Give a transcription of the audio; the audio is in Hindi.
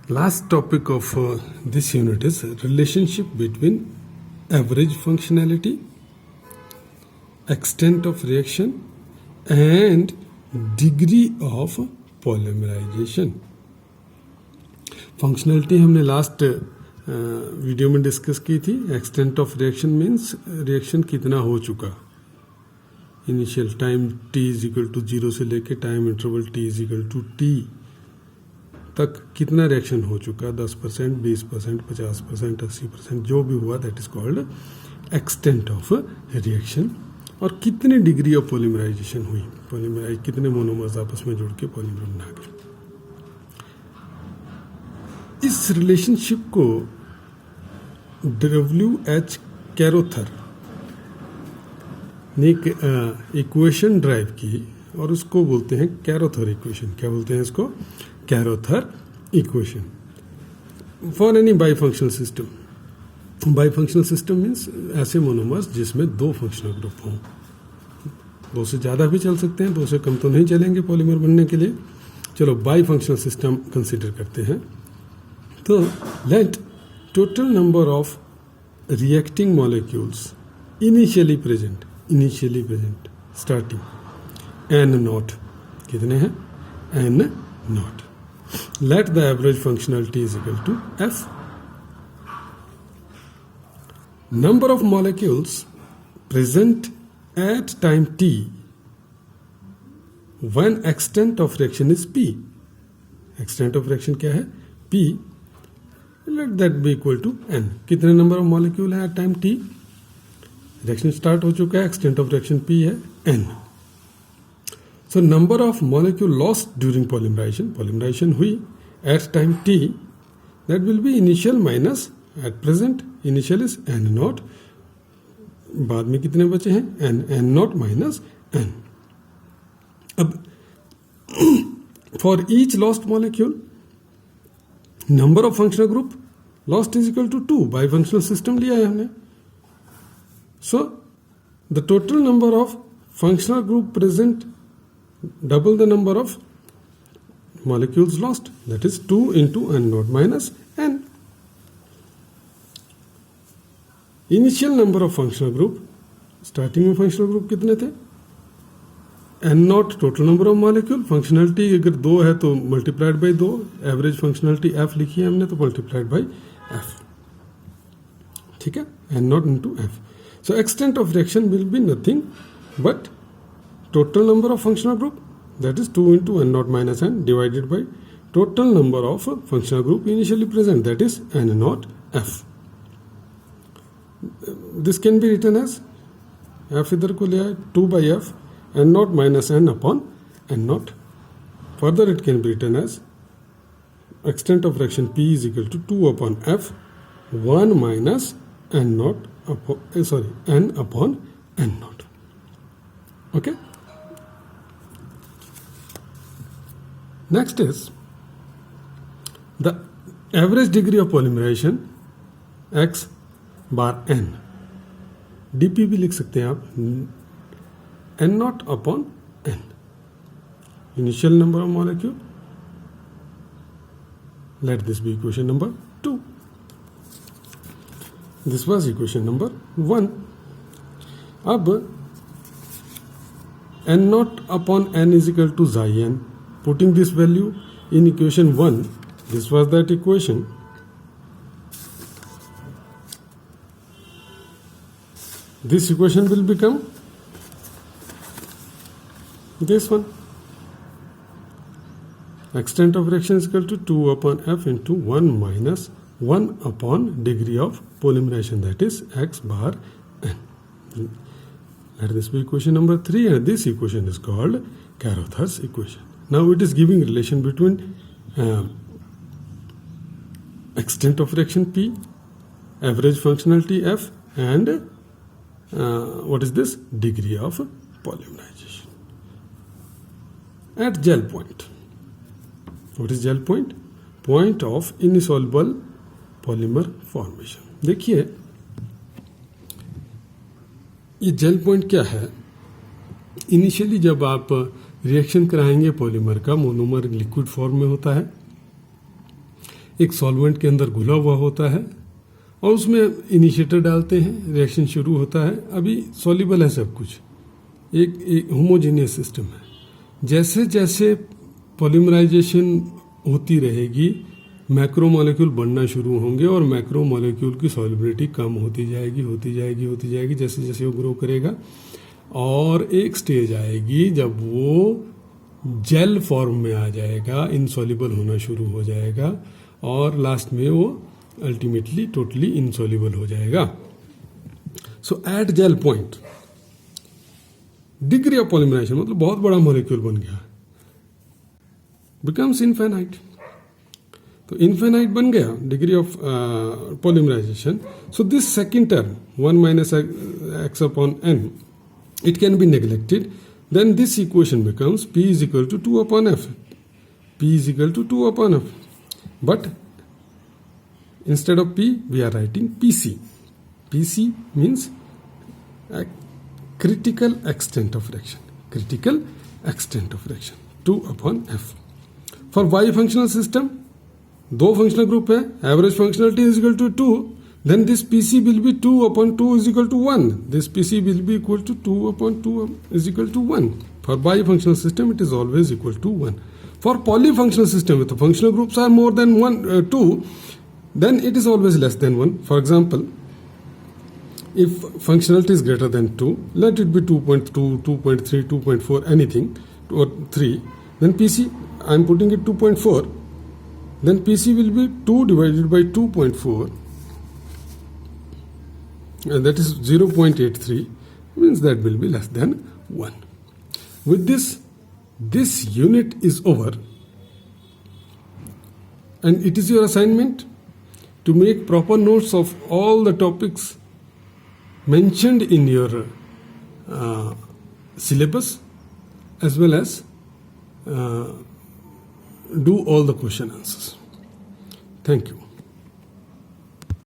Last topic of this unit is relationship between average functionality, extent of reaction and degree of polymerization. Functionality हमने लास्ट वीडियो में डिस्कस की थी. Extent of reaction means reaction कितना हो चुका. Initial time t is equal to 0 से लेके time interval t is equal to t तक कितना रिएक्शन हो चुका. 10%, 20%, 50%, 80% जो भी हुआ that is called extent of reaction. और कितनी डिग्री ऑफ पॉलीमराइजेशन हुई, पॉलीमराइज कितने मोनोमर्स आपस में जुड़ के पॉलीमर बना गए. इस रिलेशनशिप को W.H. कैरोथर ने एक इक्वेशन ड्राइव की और उसको बोलते हैं कैरोथर इक्वेशन. क्या बोलते हैं इसको? Carothers equation for any bifunctional system. Bifunctional system means ऐसे मोनोमर्स जिसमें दो फंक्शनल ग्रुप हों. दो से ज़्यादा भी चल सकते हैं, दो से कम तो नहीं चलेंगे पॉलीमर बनने के लिए. चलो बाईफंक्शनल सिस्टम कंसिडर करते हैं. तो let total number of reacting molecules initially present starting n naught. कितने हैं? n naught. Let the average functionality is equal to f. Number of molecules present at time t when extent of reaction is p. Extent of reaction क्या है? p. Let that be equal to n. कितने नंबर ऑफ मॉलिक्यूल है at time t? Reaction start हो चुका है, एक्सटेंट ऑफ रिएक्शन p है n. So number of molecule lost during polymerization हुई at time t, that will be initial minus at present. Initial is n naught. बाद में कितने बचे हैं? n naught minus n. अब for each lost molecule number of functional group lost is equal to 2. Bifunctional system लिया है हमने. So the total number of functional group present double the number of molecules lost, that is 2 into n naught minus n. Initial number of functional group, starting में फंक्शनल ग्रुप कितने थे? n not total number of molecule. Functionality अगर 2 है तो multiplied by 2. Average functionality f लिखी है हमने तो मल्टीप्लाइड बाई f. ठीक है, n not into f. So extent of reaction will be nothing but total number of functional group, that is 2 into n naught minus n divided by total number of functional group initially present, that is n not f. This can be written as f इधर को ले आए 2 by f n naught minus n upon n naught. Further it can be written as extent of reaction p is equal to 2 upon f 1 minus n naught n upon n naught. Okay. Next is the average degree of polymerization x bar n. dp भी लिख सकते हैं आप, n naught upon n. Initial number of molecule. Let this be equation number 2. This was equation number 1. अब n naught upon n is equal to xi n. Putting this value in equation 1, this was that equation. This equation will become this one. Extent of reaction is equal to 2 upon f into 1 minus 1 upon degree of polymerization, that is x bar n. Let this be equation number 3 and this equation is called Carothers equation. Now it is giving relation between extent of reaction P, average functionality F and what is this? Degree of polymerization. At gel point. What is gel point? Point of insoluble polymer formation. देखिए ये जेल पॉइंट क्या है. इनिशियली जब आप रिएक्शन कराएंगे पॉलीमर का, मोनोमर लिक्विड फॉर्म में होता है. एक सॉल्वेंट के अंदर घुला हुआ होता है और उसमें इनिशिएटर डालते हैं, रिएक्शन शुरू होता है। अभी सॉल्युबल है सब कुछ, एक होमोजेनियस सिस्टम है। जैसे जैसे पॉलीमराइजेशन होती रहेगी, मैक्रो मॉलिक्यूल बनना शुरू होंगे और मैक्रो मॉलिक्यूल की सॉल्युबिलिटी कम होती जाएगी जैसे जैसे वो ग्रो करेगा। और एक स्टेज आएगी जब वो जेल फॉर्म में आ जाएगा, इनसॉल्युबल होना शुरू हो जाएगा और लास्ट में वो अल्टीमेटली टोटली इनसॉल्युबल हो जाएगा। So at gel point degree of polymerization मतलब बहुत बड़ा मॉलिक्यूल बन गया, बिकम्स इनफाइनाइट। तो इनफाइनाइट बन गया degree of polymerization. So this second term 1 minus x upon n, it can be neglected. Then this equation becomes P is equal to 2 upon F. P is equal to 2 upon F. But instead of P, we are writing PC. PC means a critical extent of reaction. Critical extent of reaction. 2 upon F. For Y functional system, दो functional group है, average functionality is equal to 2. Then this PC will be 2 upon 2 is equal to 1. This PC will be equal to 2 upon 2 is equal to 1. For bifunctional system, it is always equal to 1. For polyfunctional system, if the functional groups are more than 2, then it is always less than 1. For example, if functionality is greater than 2, let it be 2.2, 2.3, 2.4, anything, or 3, then PC, I am putting it 2.4, then PC will be 2 divided by 2.4, and that is 0.83, means that will be less than 1. With this unit is over, and it is your assignment to make proper notes of all the topics mentioned in your syllabus, as well as do all the question answers. Thank you.